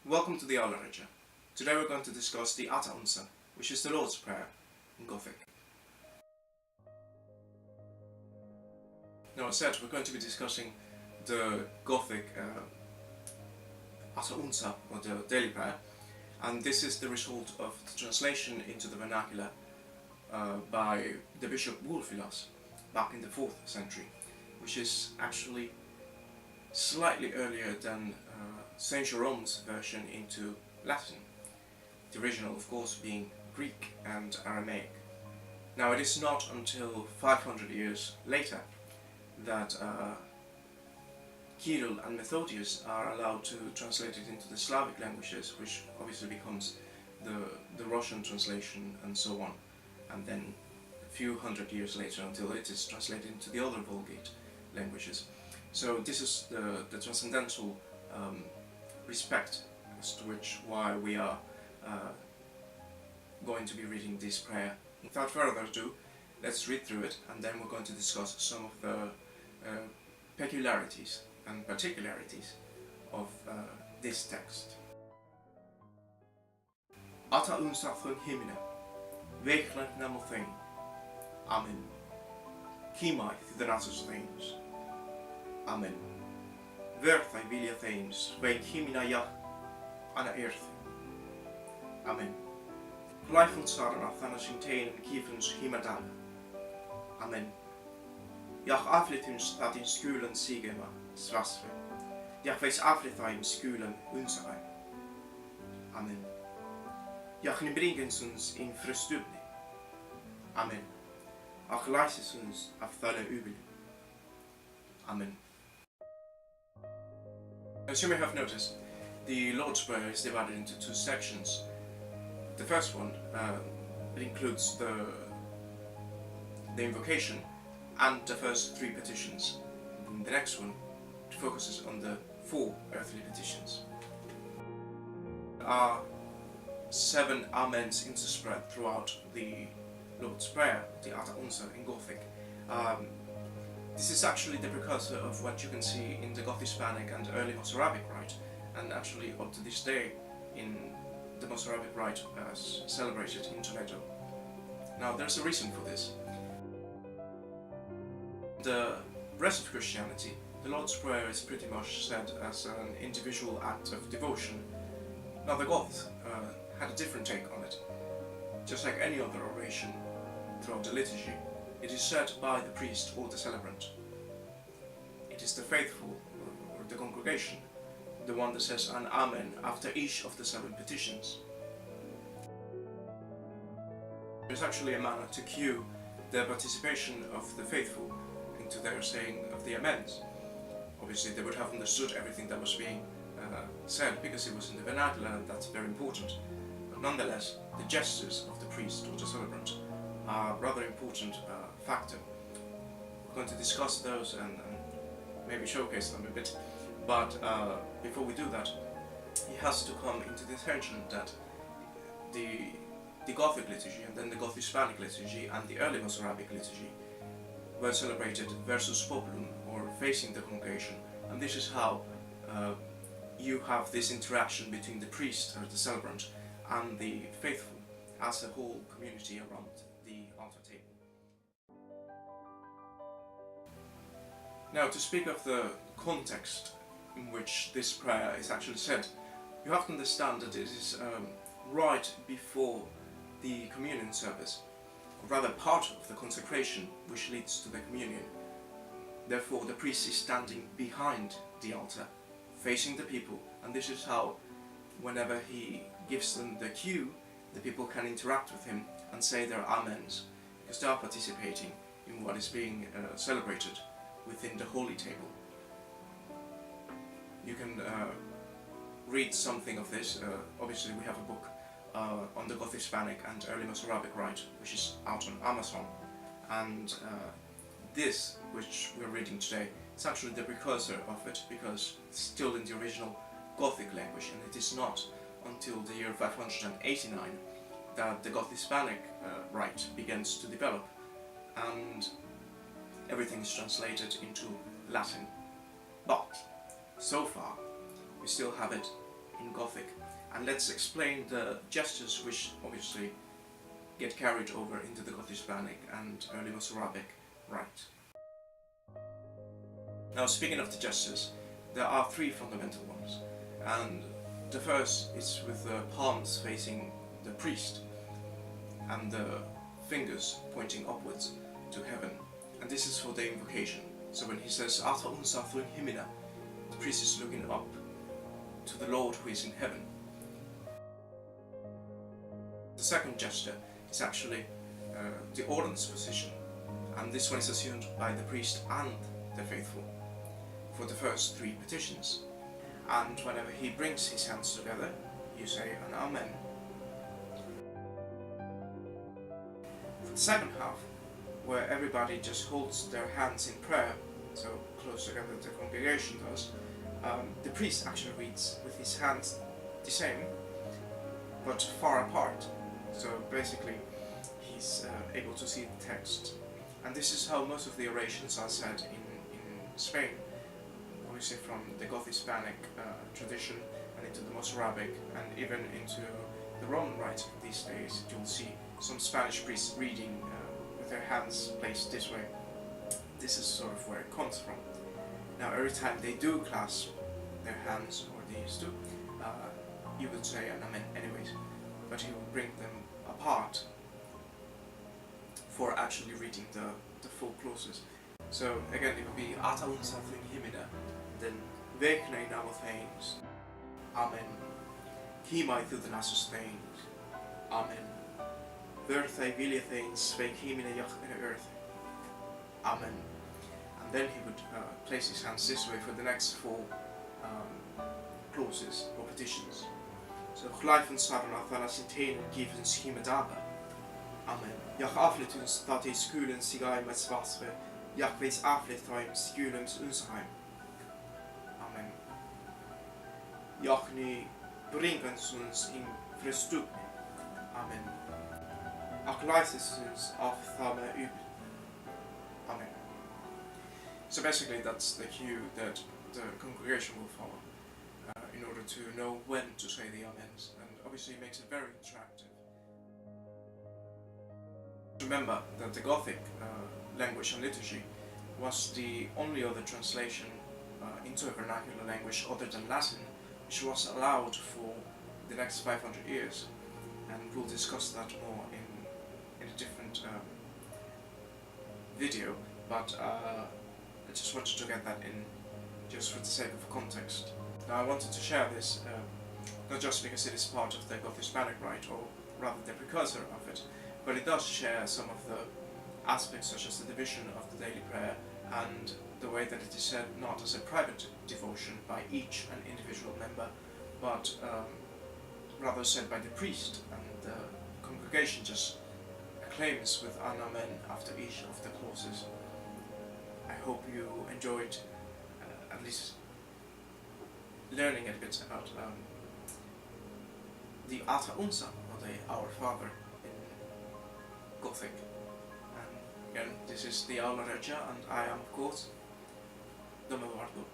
Welcome to the AULA REGIA. Today we're going to discuss the ATTA UNSAR, which is the Lord's Prayer in Gothic. Now, as said, we're going to be discussing the Gothic ATTA UNSAR, or the daily prayer, and this is the result of the translation into the vernacular by the Bishop Wulfilas back in the 4th century, which is actually slightly earlier than Saint Jerome's version into Latin, the original of course being Greek and Aramaic. Now, it is not until 500 years later that Kirill and Methodius are allowed to translate it into the Slavic languages, which obviously becomes the Russian translation and so on, and then a few hundred years later until it is translated into the other Vulgate languages. So this is the transcendental respect as to why we are going to be reading this prayer. Without further ado, let's read through it, and then we're going to discuss some of the peculiarities and particularities of this text. ATTA UNSAR från himlen, väcklat namothein. Amen. Kimai the natus theins. Amen. Verth I vilja theins, veik himina ja, ana earth. Amen. Gleifund sarna thanasintein kifens himadana. Amen. Jag aflituns dat in skulen sigema svasve. Jag veis aflithaim skulen unsare. Amen. Jag nibringensuns in frestubni. Amen. Ach leisisuns af thalle ubili. Amen. As you may have noticed, the Lord's Prayer is divided into two sections. The first one it includes the invocation and the first 3 petitions. And the next one it focuses on the 4 earthly petitions. There are 7 Amens interspread throughout the Lord's Prayer, the ATTA UNSAR in Gothic. This is actually the precursor of what you can see in the Gothispanic and early Mozarabic Rite, and actually up to this day in the Mozarabic Rite as celebrated in Toledo. Now, there's a reason for this. The rest of Christianity, the Lord's Prayer is pretty much said as an individual act of devotion. Now, the Goths had a different take on it. Just like any other oration throughout the liturgy, it is said by the priest or the celebrant. It is the faithful, or the congregation, the one that says an Amen after each of the 7 petitions. There is actually a manner to cue the participation of the faithful into their saying of the Amens. Obviously they would have understood everything that was being said because it was in the vernacular, and that's very important. But nonetheless, the gestures of the priest or the celebrant are a rather important factor. We're going to discuss those and maybe showcase them a bit, but before we do that, it has to come into the attention that the Gothic liturgy and then the Gothispanic liturgy and the early Mozarabic liturgy were celebrated versus populum, or facing the congregation, and this is how you have this interaction between the priest or the celebrant and the faithful as a whole community around the altar table. Now, to speak of the context in which this prayer is actually said, you have to understand that it is right before the communion service, or rather part of the consecration which leads to the communion. Therefore, the priest is standing behind the altar, facing the people, and this is how, whenever he gives them the cue, the people can interact with him and say their amens, because they are participating in what is being celebrated within the holy table. You can read something of this. Obviously we have a book on the Gothispanic and early Mozarabic Rite, which is out on Amazon, and this, which we're reading today, is actually the precursor of it, because it's still in the original Gothic language, and it is not until the year 589 that the Gothispanic Rite begins to develop, and everything is translated into Latin. But so far we still have it in Gothic, and let's explain the gestures which obviously get carried over into the Gothispanic and early Mozarabic rite. Now, speaking of the gestures, there are three fundamental ones, and the first is with the palms facing the priest and the fingers pointing upwards to heaven, and this is for the invocation. So when he says ATTA UNSAR, the priest is looking up to the Lord who is in heaven. The second gesture is actually the ordens position, and this one is assumed by the priest and the faithful for the first three petitions. And whenever he brings his hands together, you say an Amen. For the second half, where everybody just holds their hands in prayer, so close together the congregation does, the priest actually reads with his hands the same, but far apart. So basically, he's able to see the text. And this is how most of the orations are said in Spain, obviously from the Gothispanic tradition and into the Mozarabic and even into the Roman Rite these days. You'll see some Spanish priests reading with their hands placed this way. This is sort of where it comes from. Now, every time they do clasp their hands, or they used to, you would say an Amen anyways, but he will bring them apart for actually reading the full clauses. So again, it would be ATTA UNSAR, then Vekne Namotheins, Amen. Kimai Thudana sustains, Amen. Verthe Viliatheins, Vekimine Yach in the earth, Amen. And then he would place his hands this way for the next four clauses or petitions. So Glyphon Sarana Thanasintain and Given Schimadaga, Amen. Yach Aflituns Tate Skulen Sigai Metzwasre, Yach Weis Aflithoim Skulums Unsheim. Amen. Jachni Brinkensuns in Frestupni. Amen. Aklysis of Thame Up. Amen. So basically that's the cue that the congregation will follow in order to know when to say the Amens, and obviously it makes it very interactive. Remember that the Gothic language and liturgy was the only other translation into a vernacular language other than Latin which was allowed for the next 500 years, and we'll discuss that more in a different video, but I just wanted to get that in just for the sake of context. Now, I wanted to share this not just because it is part of the Gothispanic Rite, or rather the precursor of it, but it does share some of the aspects such as the division of the daily prayer and the way that it is said not as a private devotion by each and individual member, but rather said by the priest, and the congregation just acclaims with an Amen after each of the clauses. I hope you enjoyed at least learning a bit about the ATTA UNSAR, or the Our Father in Gothic. And again, this is the AULA REGIA, and I am, of course, Domo Eduardo.